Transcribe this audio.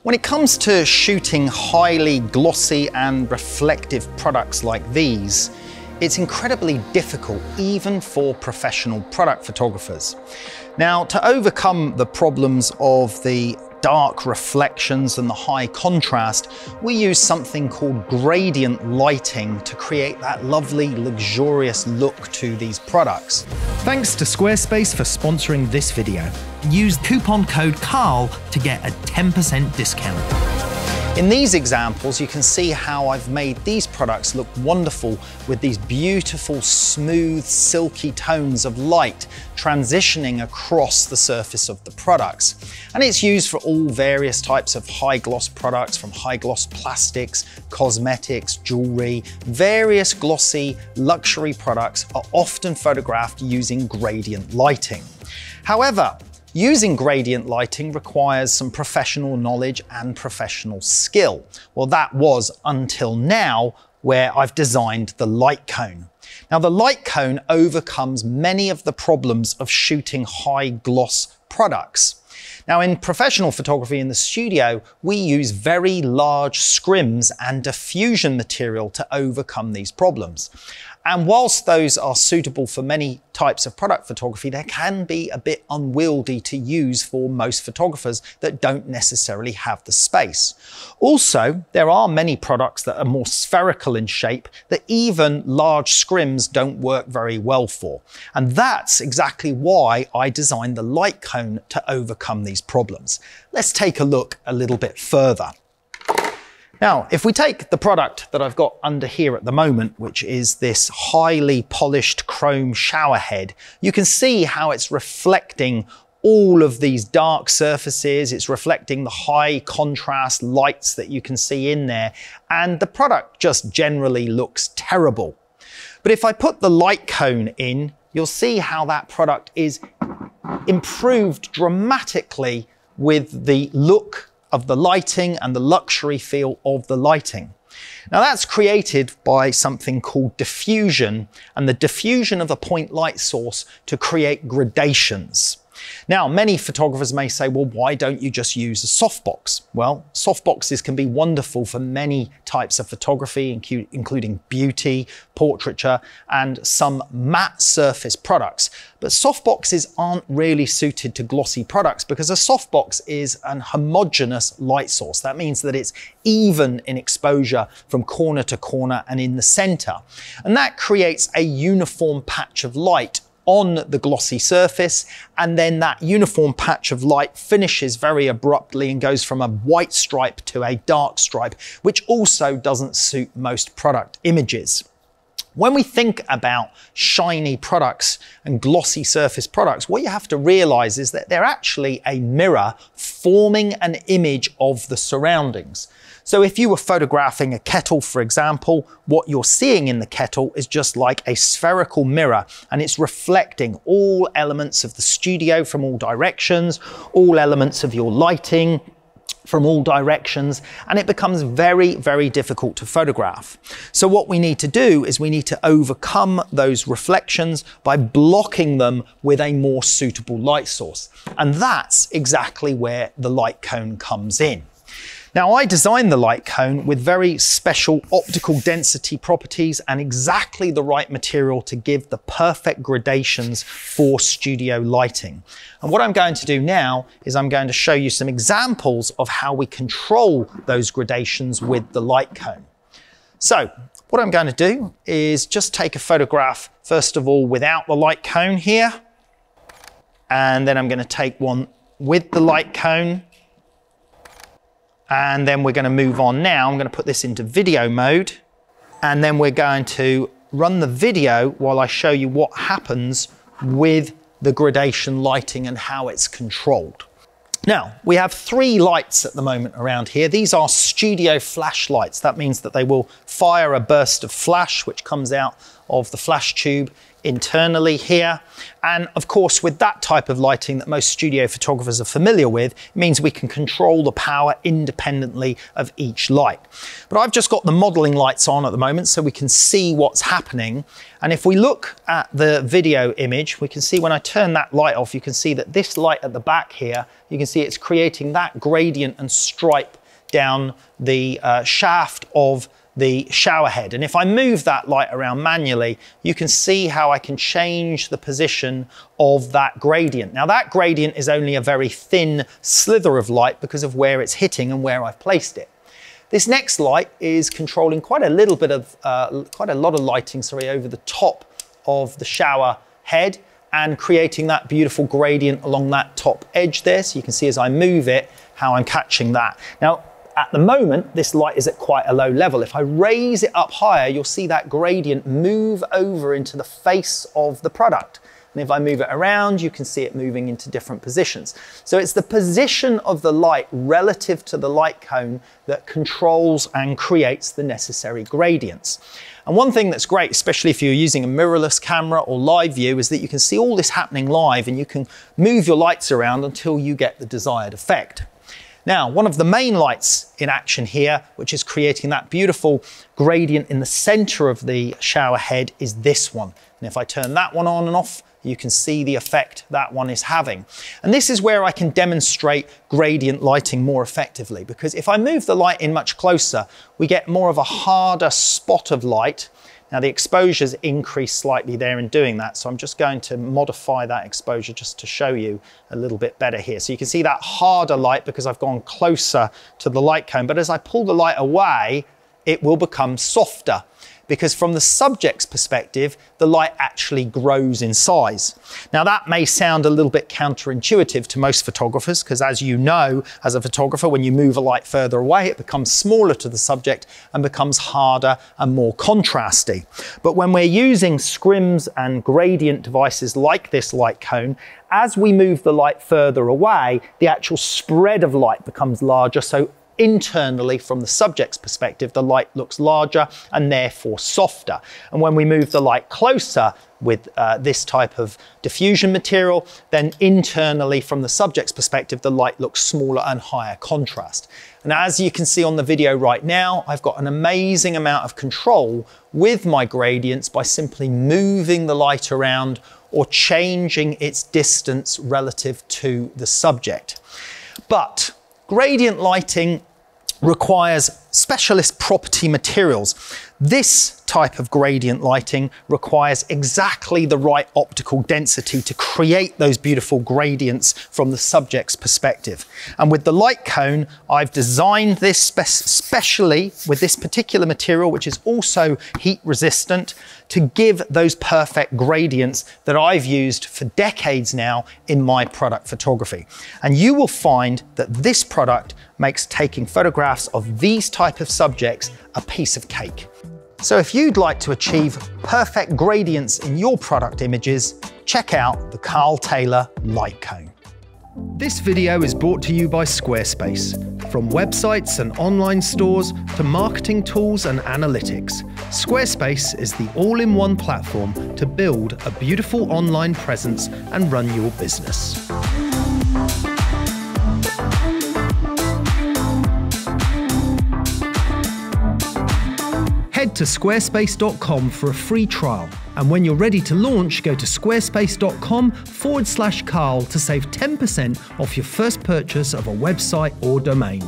When it comes to shooting highly glossy and reflective products like these, it's incredibly difficult even for professional product photographers. Now, to overcome the problems of the dark reflections and the high contrast, we use something called gradient lighting to create that lovely, luxurious look to these products. Thanks to Squarespace for sponsoring this video. Use coupon code CARL to get a 10% discount. In these examples, you can see how I've made these products look wonderful with these beautiful, smooth, silky tones of light transitioning across the surface of the products. And it's used for all various types of high gloss products, from high gloss plastics, cosmetics, jewelry. Various glossy luxury products are often photographed using gradient lighting. However, using gradient lighting requires some professional knowledge and professional skill. Well, that was until now, where I've designed the light cone. Now, the light cone overcomes many of the problems of shooting high gloss products. Now, in professional photography in the studio, we use very large scrims and diffusion material to overcome these problems. And whilst those are suitable for many types of product photography, they can be a bit unwieldy to use for most photographers that don't necessarily have the space. Also, there are many products that are more spherical in shape that even large scrims don't work very well for. And that's exactly why I designed the light cone to overcome these problems. Let's take a look a little bit further. Now, if we take the product that I've got under here at the moment, which is this highly polished chrome shower head, you can see how it's reflecting all of these dark surfaces. It's reflecting the high contrast lights that you can see in there, and the product just generally looks terrible. But if I put the light cone in, you'll see how that product is improved dramatically with the look of the lighting and the luxury feel of the lighting. Now, that's created by something called diffusion, and the diffusion of a point light source to create gradations. Now, many photographers may say, well, why don't you just use a softbox? Well, softboxes can be wonderful for many types of photography, including beauty, portraiture, and some matte surface products. But softboxes aren't really suited to glossy products because a softbox is an homogenous light source. That means that it's even in exposure from corner to corner and in the center. And that creates a uniform patch of light on the glossy surface, and then that uniform patch of light finishes very abruptly and goes from a white stripe to a dark stripe, which also doesn't suit most product images. When we think about shiny products and glossy surface products, what you have to realize is that they're actually a mirror forming an image of the surroundings. So if you were photographing a kettle, for example, what you're seeing in the kettle is just like a spherical mirror, and it's reflecting all elements of the studio from all directions, all elements of your lighting from all directions, and it becomes very, very difficult to photograph. So what we need to do is we need to overcome those reflections by blocking them with a more suitable light source. And that's exactly where the light cone comes in. Now, I designed the light cone with very special optical density properties and exactly the right material to give the perfect gradations for studio lighting. And what I'm going to do now is I'm going to show you some examples of how we control those gradations with the light cone. So what I'm going to do is just take a photograph, first of all, without the light cone here. And then I'm going to take one with the light cone. And then we're going to move on now. I'm going to put this into video mode, and then we're going to run the video while I show you what happens with the gradation lighting and how it's controlled. Now, we have 3 lights at the moment around here. These are studio flash lights. That means that they will fire a burst of flash which comes out of the flash tube internally here. And of course, with that type of lighting that most studio photographers are familiar with, it means we can control the power independently of each light. But I've just got the modeling lights on at the moment so we can see what's happening. And if we look at the video image, we can see when I turn that light off, you can see that this light at the back here, you can see it's creating that gradient and stripe down the shaft of the shower head. And if I move that light around manually, you can see how I can change the position of that gradient. Now that gradient is only a very thin slither of light because of where it's hitting and where I've placed it. This next light is controlling quite a lot of lighting, over the top of the shower head and creating that beautiful gradient along that top edge there. So you can see as I move it, how I'm catching that. Now, at the moment, this light is at quite a low level. If I raise it up higher, you'll see that gradient move over into the face of the product. And if I move it around, you can see it moving into different positions. So it's the position of the light relative to the light cone that controls and creates the necessary gradients. And one thing that's great, especially if you're using a mirrorless camera or live view, is that you can see all this happening live and you can move your lights around until you get the desired effect. Now, one of the main lights in action here, which is creating that beautiful gradient in the center of the shower head, is this one. And if I turn that one on and off, you can see the effect that one is having. And this is where I can demonstrate gradient lighting more effectively, because if I move the light in much closer, we get more of a harder spot of light. Now the exposure's increased slightly there in doing that, so I'm just going to modify that exposure just to show you a little bit better here. So you can see that harder light because I've gone closer to the light cone, but as I pull the light away, it will become softer, because from the subject's perspective, the light actually grows in size. Now that may sound a little bit counterintuitive to most photographers, because as you know, as a photographer, when you move a light further away, it becomes smaller to the subject and becomes harder and more contrasty. But when we're using scrims and gradient devices like this light cone, as we move the light further away, the actual spread of light becomes larger. So internally, from the subject's perspective, the light looks larger and therefore softer. And when we move the light closer with this type of diffusion material, then internally, from the subject's perspective, the light looks smaller and higher contrast. And as you can see on the video right now, I've got an amazing amount of control with my gradients by simply moving the light around or changing its distance relative to the subject. But gradient lighting requires specialist property materials. This type of gradient lighting requires exactly the right optical density to create those beautiful gradients from the subject's perspective. And with the light cone, I've designed this specially with this particular material, which is also heat resistant, to give those perfect gradients that I've used for decades now in my product photography. And you will find that this product makes taking photographs of these type of subjects a piece of cake. So if you'd like to achieve perfect gradients in your product images, check out the Carl Taylor Light Cone. This video is brought to you by Squarespace. From websites and online stores to marketing tools and analytics, Squarespace is the all-in-one platform to build a beautiful online presence and run your business. Head to squarespace.com for a free trial. And when you're ready to launch, go to squarespace.com/Carl to save 10% off your first purchase of a website or domain.